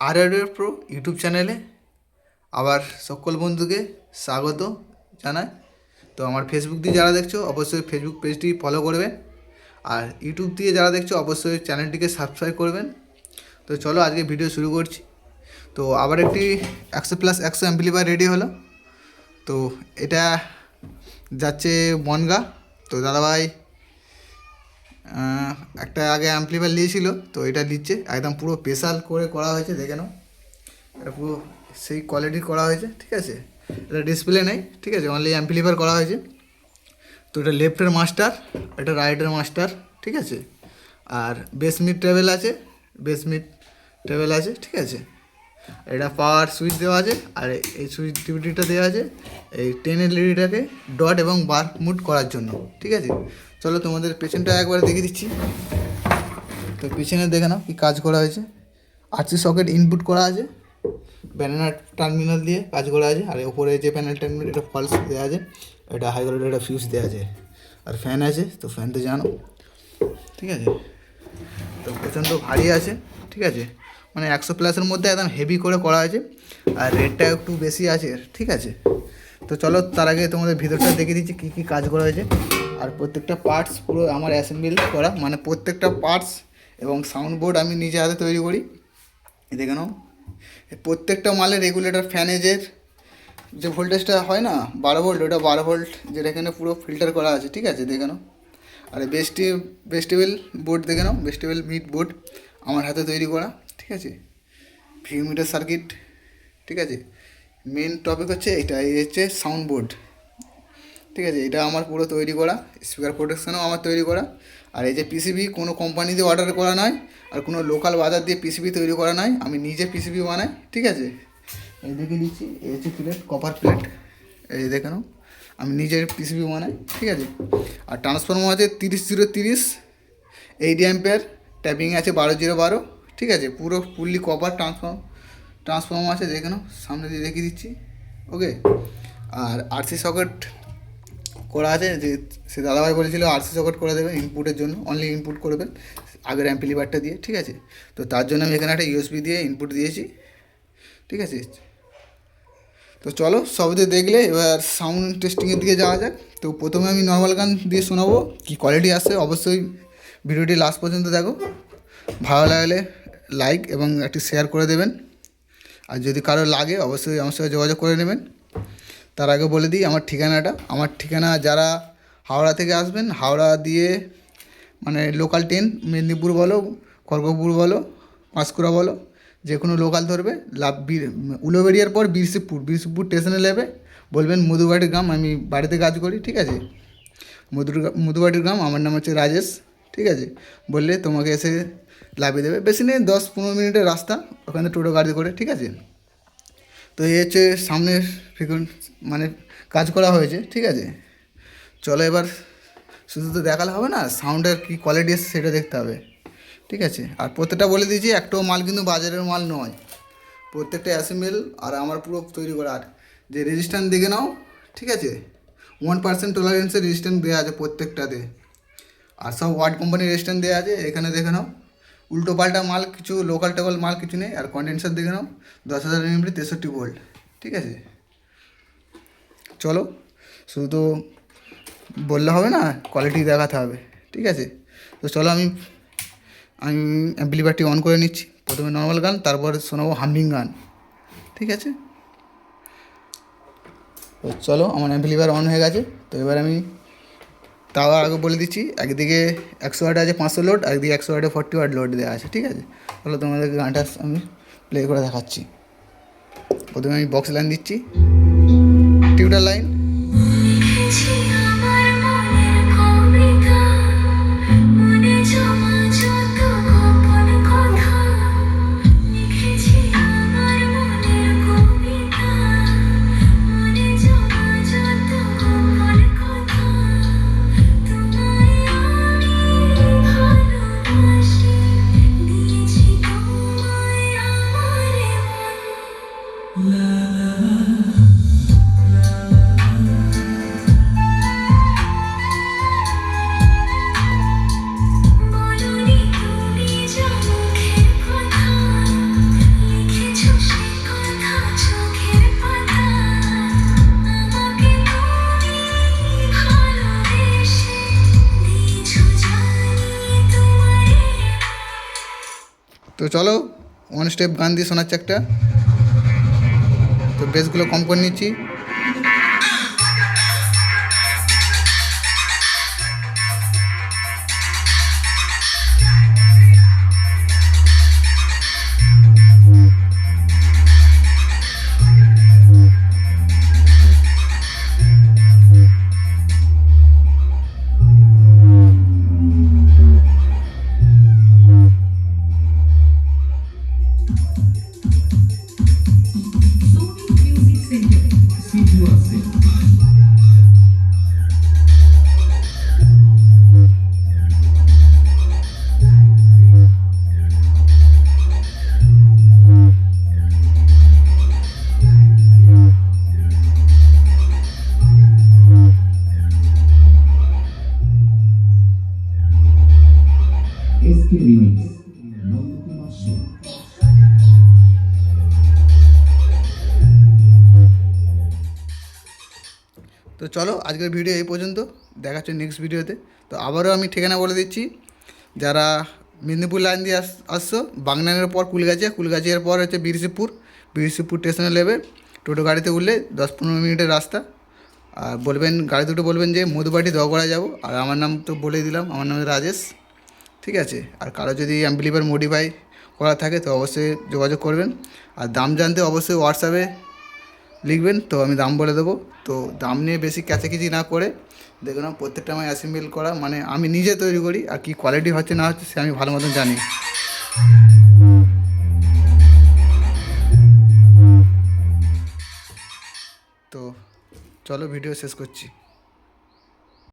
আর pro YouTube চ্যানেলে আবার সকল বন্ধুকে স্বাগত জানাই। তো আমার ফেসবুক দিয়ে যারা দেখছো অবশ্যই ফেসবুক পেজটি ফলো করবেন, আর ইউটিউব দিয়ে যারা দেখছো অবশ্যই চ্যানেলটিকে সাবস্ক্রাইব করবেন। তো চলো আজকে ভিডিও শুরু করছি। তো আবার একটি 100+100 অ্যাম্পলিফায়ার রেডি হলো। তো এটা যাচ্ছে বনগা। তো দাদাভাই একটা আগে অ্যাম্পলিফায়ার নিয়েছিল, তো এটা নিচ্ছে একদম পুরো স্পেশাল করে করা হয়েছে, দেখে নাও। এটা পুরো সেই কোয়ালিটির করা হয়েছে, ঠিক আছে। এটা ডিসপ্লে নেই, ঠিক আছে, অনলি অ্যাম্পলিফায়ার করা হয়েছে। তো এটা লেফটের মাস্টার, এটা রাইটের মাস্টার, ঠিক আছে। আর বেস মিড ট্রেবেল আছে, বেস মিড ট্রেবেল আছে, ঠিক আছে। এটা পাওয়ার সুইচ দেওয়া আছে, আর এই সুইচ টিভিটা দেওয়া আছে এই 10 এলইডিটাকে ডট এবং বার মুড করার জন্য, ঠিক আছে। চলো তোমাদের পেছনটা একবার দেখিয়ে দিচ্ছি। তো পিছনে দেখে নাও কি কাজ করা হয়েছে। আরসি সকেট ইনপুট করা আছে, ব্যানানা টার্মিনাল দিয়ে কাজ করা আছে। আর ওপরে যে প্যানেল টার্মিনাল এটা ফলস দেওয়া আছে, এটা হাই ভোল্টেজ একটা ফিউজ দেওয়া আছে। আর ফ্যান আছে, তো ফ্যান তো জানো, ঠিক আছে। তো প্রচণ্ড ভারী আছে, ঠিক আছে, মানে 100+এর মধ্যে একদম হেভি করে করা হয়েছে। আর রেটটা একটু বেশি আছে, ঠিক আছে। তো চলো তার আগে তোমাদের ভিতরটা দেখে দিচ্ছি কী কী কাজ করা হয়েছে। আর প্রত্যেকটা পার্টস পুরো আমার অ্যাসেম্বল করা, মানে প্রত্যেকটা পার্টস এবং সাউন্ড বোর্ড আমি নিজে হাতে তৈরি করি। দেখে নাও প্রত্যেকটা মালের রেগুলেটর ফ্যানেজের যে ভোল্টেজটা হয় না 12 ভোল্ট, ওটা 12 ভোল্ট যেটা এখানে পুরো ফিল্টার করা আছে, ঠিক আছে, দেখে নাও। আর বেস্টেবল বোর্ড দেখে নাও, বেস্টেবল মিড বোর্ড আমার হাতে তৈরি করা, ঠিক আছে। ভিউমিটার সার্কিট, ঠিক আছে। মেন টপিক হচ্ছে এটা, এই হচ্ছে সাউন্ড বোর্ড, ঠিক আছে। এটা আমার পুরো তৈরি করা, স্পিকার প্রোটেকশনও আমার তৈরি করা। আর এই যে পিসিবি কোনো কোম্পানি দিয়ে অর্ডার করা নয়, আর কোনো লোকাল বাজার দিয়ে পিসিবি তৈরি করা নয়, আমি নিজে পিসিবি বানাই, ঠিক আছে। এই দেখে নিচ্ছি, এই হচ্ছে প্লেট, কপার প্লেট, এই দেখে নাও, আমি নিজের পিসিবি বানাই, ঠিক আছে। আর ট্রান্সফর্মার আছে 30-0-30 80 অ্যাম্পিয়ার, ট্যাপিং আছে 12-0-12, ঠিক আছে। পুরো ফুললি কপার ট্রান্সফর্মার আছে, দেখে নাও, সামনে দিয়ে দেখিয়ে দিচ্ছি, ওকে। আর আরসি সকেট করা আছে, যে সে দাদাভাই বলেছিল আরসি সকেট করে দেবেন ইনপুটের জন্য, অনলি ইনপুট করবেন আগের অ্যাম্পলিফায়ারটা দিয়ে, ঠিক আছে। তো তার জন্য আমি এখানে একটা ইউএসবি দিয়ে ইনপুট দিয়েছি, ঠিক আছে। তো চলো সবতে দেখলে এবার সাউন্ড টেস্টিংয়ের দিকে যাওয়া যাক। তো প্রথমে আমি নর্মাল গান দিয়ে শোনাবো, কী কোয়ালিটি আসে অবশ্যই ভিডিওটি লাস্ট পর্যন্ত দেখো। ভালো লাগলে লাইক এবং একটি শেয়ার করে দেবেন। আর যদি কারো লাগে অবশ্যই আমার সঙ্গে যোগাযোগ করে নেবেন। তার আগে বলে দিই আমার ঠিকানাটা। আমার ঠিকানা, যারা হাওড়া থেকে আসবেন, হাওড়া দিয়ে মানে লোকাল ট্রেন মেদিনীপুর বলো, খড়গপুর বলো, পাঁশকুড়া বলো, যে কোনো লোকাল ধরবে, উলোবেরিয়ার পর বীরশিবপুর স্টেশনে নেবে, বলবেন মধুবাড়ির গ্রাম, আমি বাড়িতে কাজ করি, ঠিক আছে। মধুবাড়ির গ্রাম, আমার নাম হচ্ছে রাজেশ, ঠিক আছে। বললে তোমাকে এসে লাভিয়ে দেবে, বেশি নেই 10-15 মিনিটের রাস্তা, ওখানে টোটো গাড়ি করে, ঠিক আছে। তো এই হচ্ছে সামনের মানে কাজ করা হয়েছে, ঠিক আছে। চলো এবার শুধু তো দেখালে হবে না, সাউন্ডের কী কোয়ালিটি এসে সেটা দেখতে হবে, ঠিক আছে। আর প্রত্যেকটা বলে দিয়েছি, একটাও মাল কিন্তু বাজারের মাল নয়, প্রত্যেকটা অ্যাসেম্বল আর আমার পুরো তৈরি করা। আর যে রেজিস্ট্যান্স দেখে নাও, ঠিক আছে, 1% টলারেন্সের রেজিস্ট্যান্স দেওয়া আছে প্রত্যেকটাতে। আর সব ওয়ার্ড কোম্পানির রেজিস্ট্যান্স দেওয়া আছে, এখানে দেখে নাও। উল্টো পাল্টা মাল কিছু, লোকাল টোকাল মাল কিছু নেই। আর কন্ডেন্সার দেখে নাও, 10,000 এমএমপি 63 ভোল্ট, ঠিক আছে। চলো শুধু তো বললে হবে না, কোয়ালিটি দেখাতে হবে, ঠিক আছে। তো চলো আমি অ্যাম্পলিফায়ারটি অন করে নিচ্ছি। প্রথমে নর্মাল গান, তারপর শোনাবো হামিং গান, ঠিক আছে। তো চলো আমার অ্যাম্পলিফায়ার অন হয়ে গেছে। তো এবার আমি তাও আগে বলে দিচ্ছি, একদিকে 100 ওয়াট আছে 500 লোড, একদিকে 100 ওয়াটে 40 ওয়াট লোড দেওয়া আছে, ঠিক আছে। তাহলে তোমাদেরকে গানটা আমি প্লে করে দেখাচ্ছি। প্রথমে আমি বক্স লাইন দিচ্ছি, টিউটার লাইন, চলো ওয়ান স্টেপ গান দিয়ে শোনাচ্ছি একটা। তো বেসগুলো কম করে নিচ্ছি। SK Remix, Nandkumar Show. তো চলো আজকের ভিডিও এই পর্যন্ত, দেখা হচ্ছে নেক্সট ভিডিওতে। তো আবারও আমি ঠিকানা বলে দিচ্ছি, যারা মেদিনীপুর লাইন দিয়ে আসছো, বাগনানের পর কুলগাছিয়ার পর হচ্ছে বিরসিপুর স্টেশনে নেবে। টোটো গাড়িতে উঠলে 10-15 মিনিটের রাস্তা। আর বলবেন গাড়ি দুটো বলবেন যে মধুবাটি দোয়াগড়া যাবো। আর আমার নাম তো বলেই দিলাম, আমার নাম রাজেশ, ঠিক আছে। আর কারো যদি অ্যাম্পলিফায়ার মডিফাই করা থাকে তো অবশ্যই যোগাযোগ করবেন। আর দাম জানতে অবশ্যই হোয়াটসঅ্যাপে লিখবেন, তো আমি দাম বলে দেবো। তো দাম নিয়ে বেশি ক্যাচাকিচি না করে দেখুন, প্রত্যেকটা আমার অ্যাসেম্বল করা, মানে আমি নিজে তৈরি করি। আর কী কোয়ালিটি হচ্ছে না হচ্ছে সে আমি ভালো মতন জানি। তো চলো ভিডিও শেষ করছি।